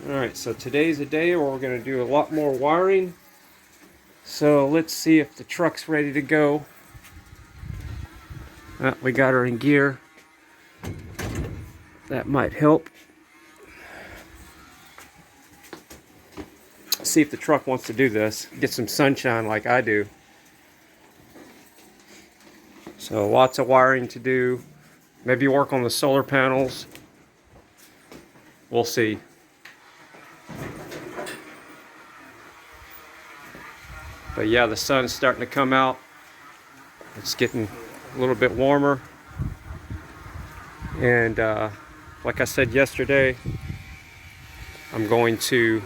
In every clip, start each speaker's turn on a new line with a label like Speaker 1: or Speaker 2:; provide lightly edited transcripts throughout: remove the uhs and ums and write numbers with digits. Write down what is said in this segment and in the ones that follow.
Speaker 1: Alright, so today's a day where we're going to do a lot more wiring. So let's see if the truck's ready to go. We got her in gear. That might help. See if the truck wants to do this. Get some sunshine like I do. So lots of wiring to do. Maybe work on the solar panels. We'll see. But yeah, the sun's starting to come out. It's getting a little bit warmer. And like I said yesterday, I'm going to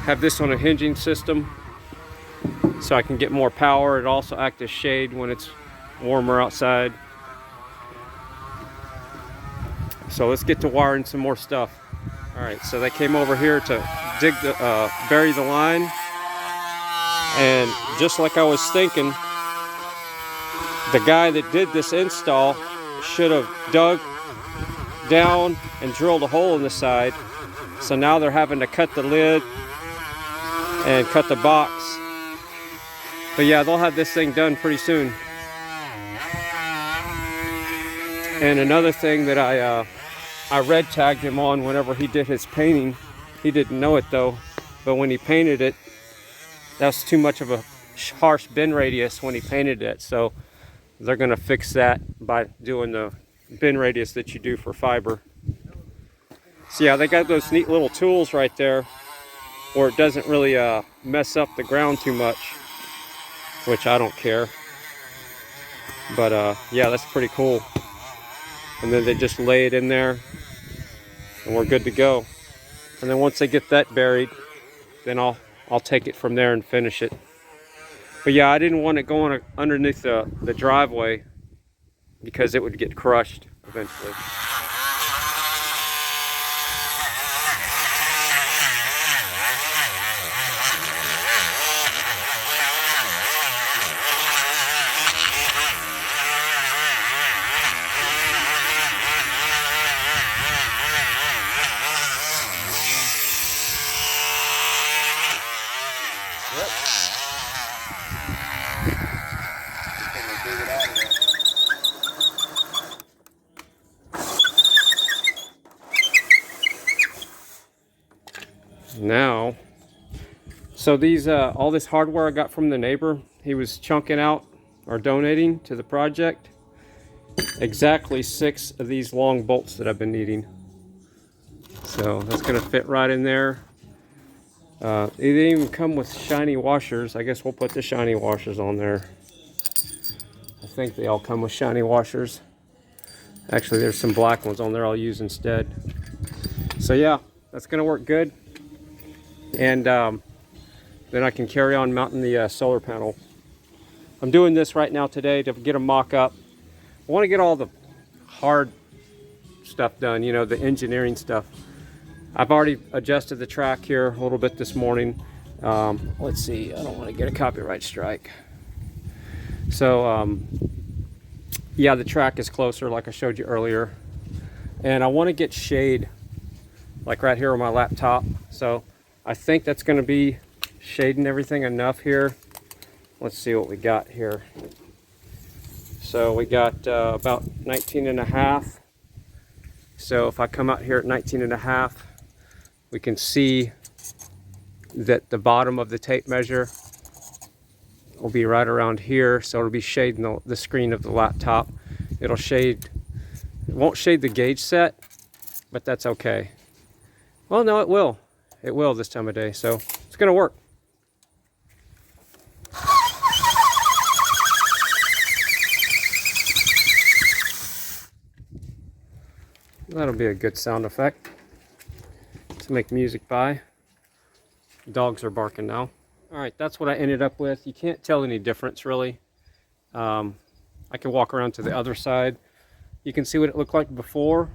Speaker 1: have this on a hinging system so I can get more power. It also acts as shade when it's warmer outside. So let's get to wiring some more stuff. Alright, so they came over here to bury the line. And just like I was thinking, the guy that did this install should have dug down and drilled a hole in the side. So now they're having to cut the lid and cut the box. But yeah, they'll have this thing done pretty soon. And another thing that I red tagged him on whenever he did his painting. He didn't know it though, but when he painted it, that's too much of a harsh bend radius when he painted it. So they're gonna fix that by doing the bend radius that you do for fiber. So yeah, they got those neat little tools right there where it doesn't really mess up the ground too much, which I don't care. But yeah, that's pretty cool. And then they just lay it in there and we're good to go. And then once they get that buried, then I'll take it from there and finish it. But yeah, I didn't want it going underneath the driveway because it would get crushed eventually. Now, so these all this hardware I got from the neighbor, he was chunking out or donating to the project exactly 6 of these long bolts that I've been needing. So that's gonna fit right in there. They didn't even come with shiny washers. I guess we'll put the shiny washers on there. I think they all come with shiny washers. Actually, there's some black ones on there I'll use instead. So yeah, that's gonna work good. And then I can carry on mounting the solar panel. I'm doing this right now today to get a mock-up. I want to get all the hard stuff done, you know, the engineering stuff. I've already adjusted the track here a little bit this morning. Let's see, I don't want to get a copyright strike. So yeah, the track is closer like I showed you earlier. And I want to get shade like right here on my laptop. So I think that's going to be shading everything enough here. Let's see what we got here. So we got about 19.5. So if I come out here at 19.5, we can see that the bottom of the tape measure will be right around here. So it'll be shading the screen of the laptop. It'll shade, it won't shade the gauge set, but that's okay. Well, no, it will. It will this time of day, so it's gonna work. That'll be a good sound effect to make music by. Dogs are barking now. All right, that's what I ended up with. You can't tell any difference really. I can walk around to the other side. You can see what it looked like before.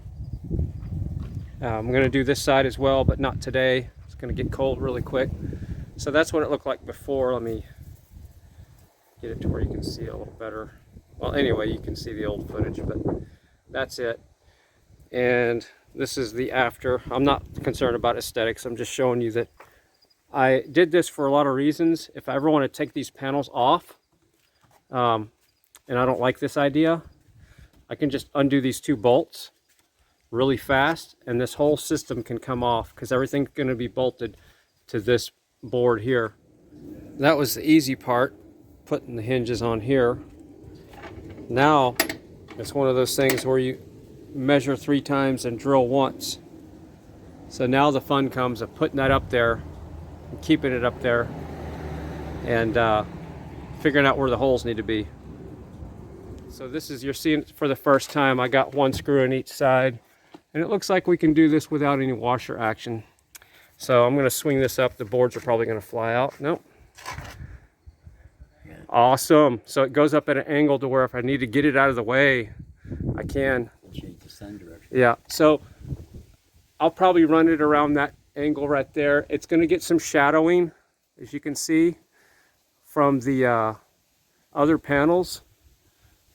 Speaker 1: I'm gonna do this side as well, but not today. It's gonna get cold really quick. So that's what it looked like before. Let me get it to where you can see it a little better. Well, anyway, you can see the old footage, but that's it. And This is the after. I'm not concerned about aesthetics. I'm just showing you that I did this for a lot of reasons. If I ever want to take these panels off, and I don't like this idea, I can just undo these 2 bolts really fast, and this whole system can come off because everything's going to be bolted to this board here. That was the easy part, putting the hinges on here. Now it's one of those things where you measure 3 times and drill once. So now the fun comes of putting that up there, and keeping it up there, and figuring out where the holes need to be. So this is, you're seeing for the first time, I got 1 screw in each side, and it looks like we can do this without any washer action. So I'm going to swing this up. The boards are probably going to fly out. Nope. Awesome. So it goes up at an angle to where if I need to get it out of the way, I can.
Speaker 2: Change the sun direction.
Speaker 1: Yeah. So I'll probably run it around that angle right there. It's going to get some shadowing, as you can see, from the other panels.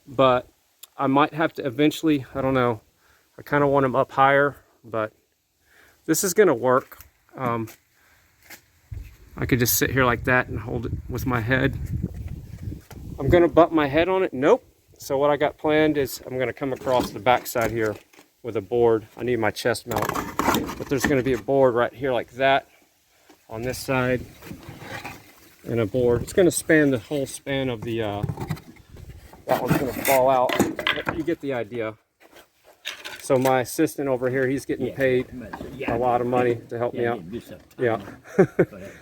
Speaker 1: But I might have to eventually, I don't know, I kind of want them up higher, but this is going to work. I could just sit here like that and hold it with my head. I'm going to butt my head on it. Nope. So what I got planned is I'm going to come across the back side here with a board. I need my chest mount. But there's going to be a board right here like that on this side, and a board. It's going to span the whole span of the, that one's going to fall out. You get the idea. So my assistant over here, he's getting paid a lot of money to help me out. Yeah.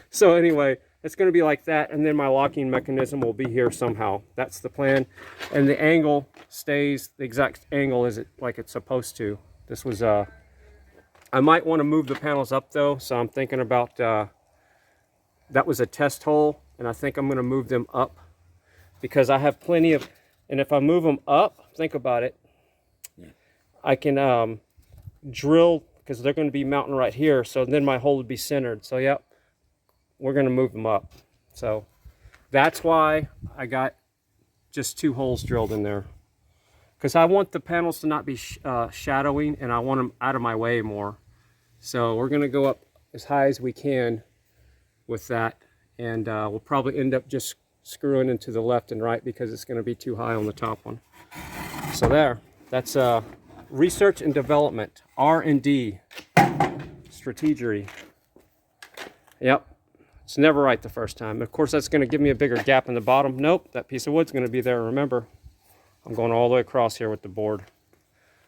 Speaker 1: So anyway, it's going to be like that, and then my locking mechanism will be here somehow. That's the plan. And the angle stays the exact angle as it like it's supposed to. This was I might want to move the panels up though, so I'm thinking about that was a test hole, and I think I'm going to move them up because I have plenty of, and if I move them up, think about it, I can drill, because they're going to be mounting right here, so then my hole would be centered. So yep, we're going to move them up. So that's why I got just 2 holes drilled in there, because I want the panels to not be shadowing, and I want them out of my way more. So we're going to go up as high as we can with that, and we'll probably end up just screwing into the left and right because it's going to be too high on the top one. So there, that's research and development, R&D, strategery. Yep, it's never right the first time. Of course, that's going to give me a bigger gap in the bottom. Nope, that piece of wood's going to be there. Remember, I'm going all the way across here with the board.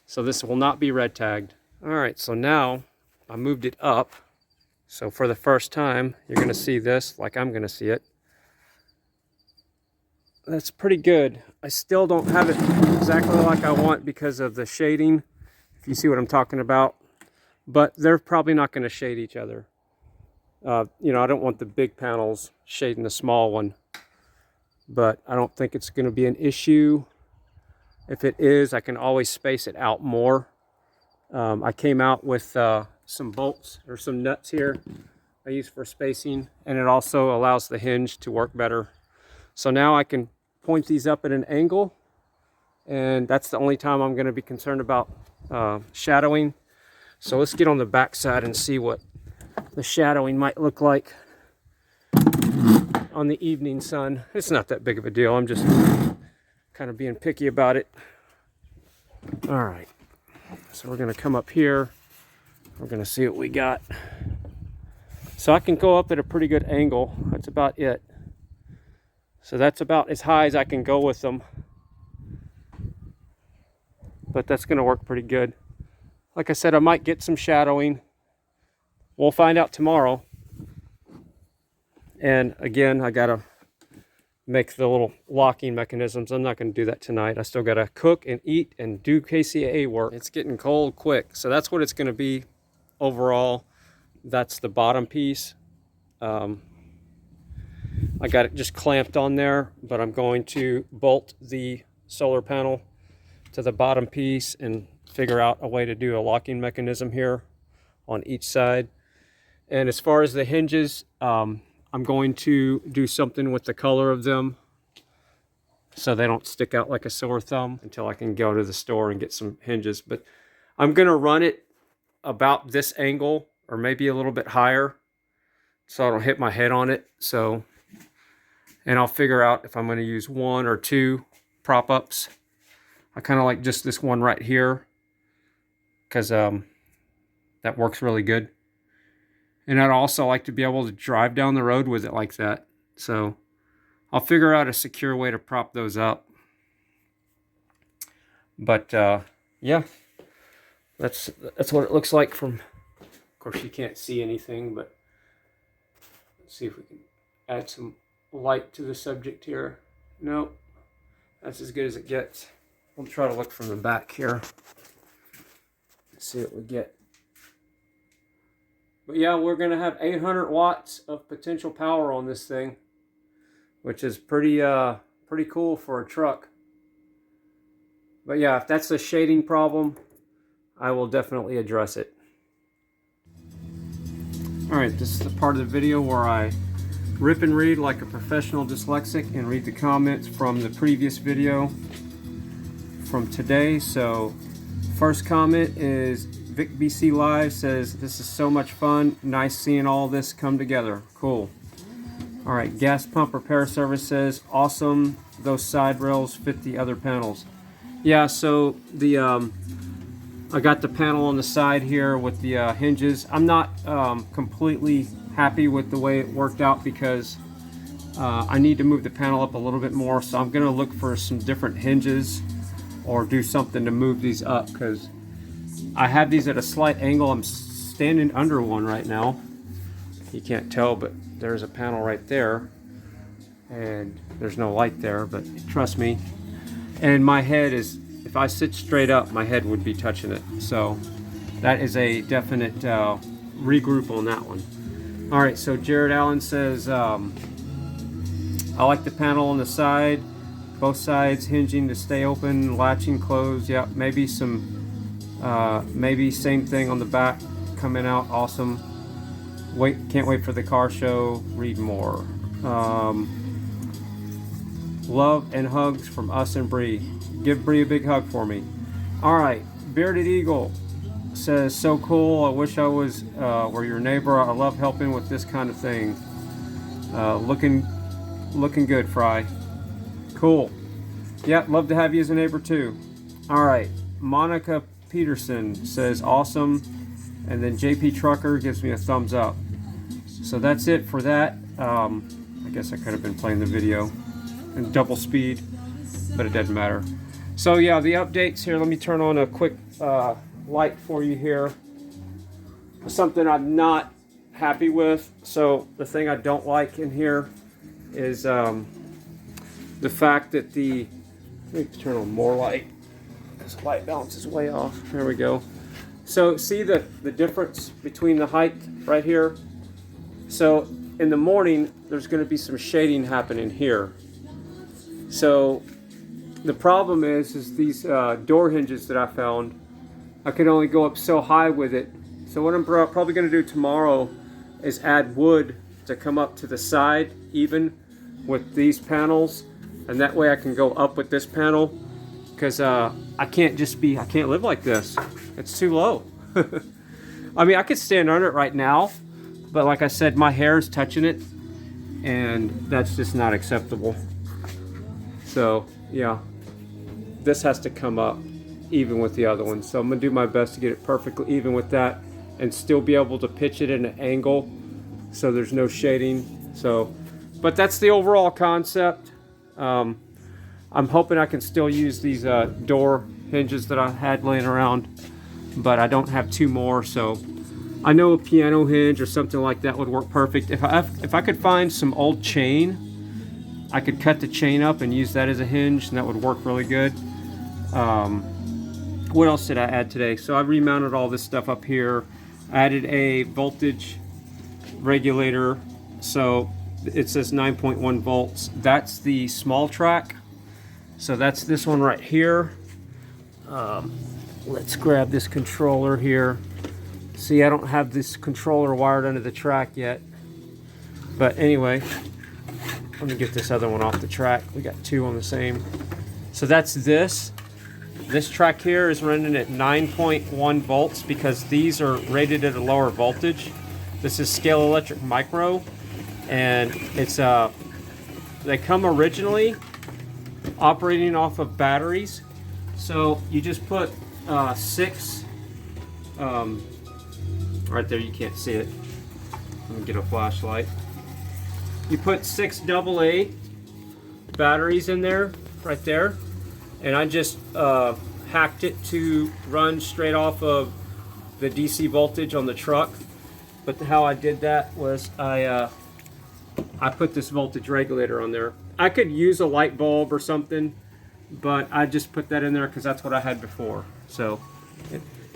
Speaker 1: So this will not be red tagged. All right, so now I moved it up. So for the first time, you're going to see this like I'm going to see it. That's pretty good. I still don't have it exactly like I want because of the shading, if you see what I'm talking about. But they're probably not going to shade each other. You know, I don't want the big panels shading the small one. But I don't think it's going to be an issue. If it is, I can always space it out more. I came out with some bolts or some nuts here I use for spacing, and it also allows the hinge to work better. So now I can point these up at an angle, and that's the only time I'm going to be concerned about shadowing. So let's get on the back side and see what the shadowing might look like on the evening sun. It's not that big of a deal. I'm just kind of being picky about it. All right, so we're going to come up here. We're going to see what we got. So I can go up at a pretty good angle. That's about it. So that's about as high as I can go with them. But that's going to work pretty good. Like I said, I might get some shadowing. We'll find out tomorrow. And again, I got to make the little locking mechanisms. I'm not going to do that tonight. I still got to cook and eat and do KCA work. It's getting cold quick. So that's what it's going to be overall. That's the bottom piece. I got it just clamped on there, but I'm going to bolt the solar panel to the bottom piece and figure out a way to do a locking mechanism here on each side. And as far as the hinges, I'm going to do something with the color of them so they don't stick out like a sore thumb until I can go to the store and get some hinges. But I'm going to run it about this angle or maybe a little bit higher so I don't hit my head on it. So, and I'll figure out if I'm going to use 1 or 2 prop ups. I kind of like just this one right here because that works really good. And I'd also like to be able to drive down the road with it like that. So I'll figure out a secure way to prop those up. But yeah, that's what it looks like from, of course you can't see anything, but let's see if we can add some light to the subject here. Nope, that's as good as it gets. We'll try to look from the back here. Let's see what we get. But yeah, we're going to have 800 watts of potential power on this thing, which is pretty cool for a truck. But yeah, if that's a shading problem, I will definitely address it. Alright, this is the part of the video where I rip and read like a professional dyslexic and read the comments from the previous video from today. So first comment is Vic BC Live says, "This is so much fun. Nice seeing all this come together. Cool." Alright, Gas Pump Repair Service says, "Awesome. Those side rails fit the other panels." Yeah, so the I got the panel on the side here with the hinges. I'm not completely happy with the way it worked out because I need to move the panel up a little bit more, so I'm gonna look for some different hinges or do something to move these up because I have these at a slight angle. I'm standing under one right now. You can't tell, but there's a panel right there and there's no light there, but trust me. And my head is, if I sit straight up, my head would be touching it. So that is a definite regroup on that one. All right, so Jared Allen says, I like the panel on the side, both sides hinging to stay open, latching closed. Yeah, maybe maybe same thing on the back coming out. Awesome. Can't wait for the car show. Read more. Love and hugs from us and Bree. Give Bree a big hug for me. All right, Bearded Eagle says, "So cool. I wish I was were your neighbor. I love helping with this kind of thing. Looking good, Fry. Cool. Yeah, love to have you as a neighbor too." All right, Monica Peterson says, "Awesome." And then JP Trucker gives me a thumbs up. So that's it for that. I guess I could have been playing the video in double speed, but it doesn't matter. So yeah, the updates here. Let me turn on a quick light for you here. Something I'm not happy with. So the thing I don't like in here is the fact that let me turn on more light. This light balance is way off. There we go. So see the difference between the height right here? So in the morning, there's going to be some shading happening here. So the problem is these door hinges that I found, I can only go up so high with it. So what I'm probably going to do tomorrow is add wood to come up to the side even with these panels, and that way I can go up with this panel, because I can't live like this. It's too low. I mean, I could stand under it right now, but like I said, my hair is touching it and that's just not acceptable. So yeah, this has to come up even with the other one. So I'm gonna do my best to get it perfectly even with that and still be able to pitch it in an angle so there's no shading. So, but that's the overall concept. I'm hoping I can still use these door hinges that I had laying around, but I don't have 2 more. So I know a piano hinge or something like that would work perfect. If I could find some old chain, I could cut the chain up and use that as a hinge, and that would work really good. What else did I add today? So I remounted all this stuff up here. I added a voltage regulator. So it says 9.1 volts. That's the small track. So that's this one right here. Let's grab this controller here. See, I don't have this controller wired under the track yet. But anyway, let me get this other one off the track. We got 2 on the same. So that's this. This track here is running at 9.1 volts because these are rated at a lower voltage. This is Scale Electric Micro, and it's they come originally operating off of batteries. So you just put 6 right there, you can't see it. Let me get a flashlight. You put 6 AA batteries in there, right there, and I just hacked it to run straight off of the DC voltage on the truck. But how I did that was I put this voltage regulator on there. I could use a light bulb or something, but I just put that in there because that's what I had before. So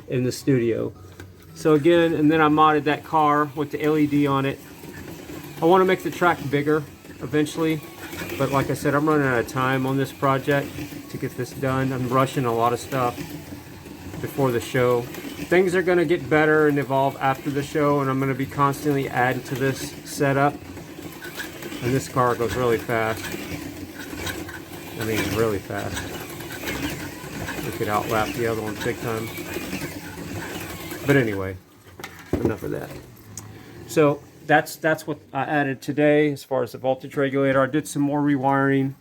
Speaker 1: in the studio. So again, and then I modded that car with the LED on it. I want to make the track bigger eventually, but like I said, I'm running out of time on this project to get this done. I'm rushing a lot of stuff before the show. Things are going to get better and evolve after the show, and I'm going to be constantly adding to this setup. And this car goes really fast. I mean, really fast. We could outlap the other one big time. But anyway, enough of that. So that's what I added today as far as the voltage regulator. I did some more rewiring.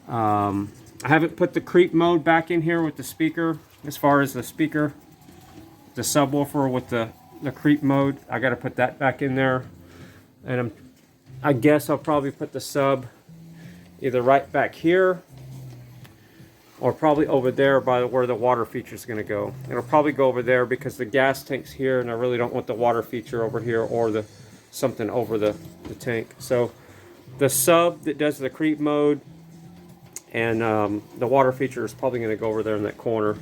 Speaker 1: I haven't put the creep mode back in here with the speaker. As far as the speaker, the subwoofer with the creep mode, I got to put that back in there. And I guess I'll probably put the sub either right back here or probably over there by where the water feature is going to go. It'll probably go over there because the gas tank's here, and I really don't want the water feature over here or something over the tank. So the sub that does the creep mode and the water feature is probably going to go over there in that corner.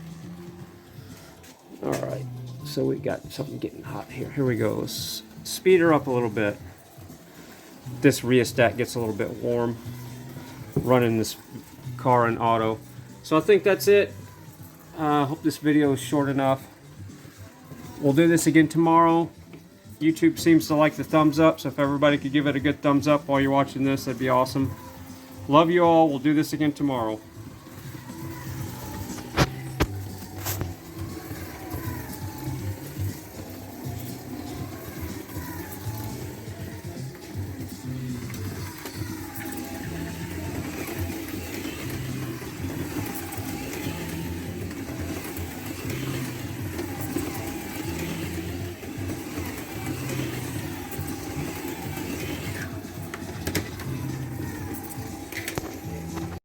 Speaker 1: All right, so we got something getting hot here. Here we go. Let's speed her up a little bit. This rheostat gets a little bit warm running this car in auto. So I think that's it. I hope this video is short enough. We'll do this again tomorrow. YouTube seems to like the thumbs up, so if everybody could give it a good thumbs up while you're watching this, that'd be awesome. Love you all. We'll do this again tomorrow.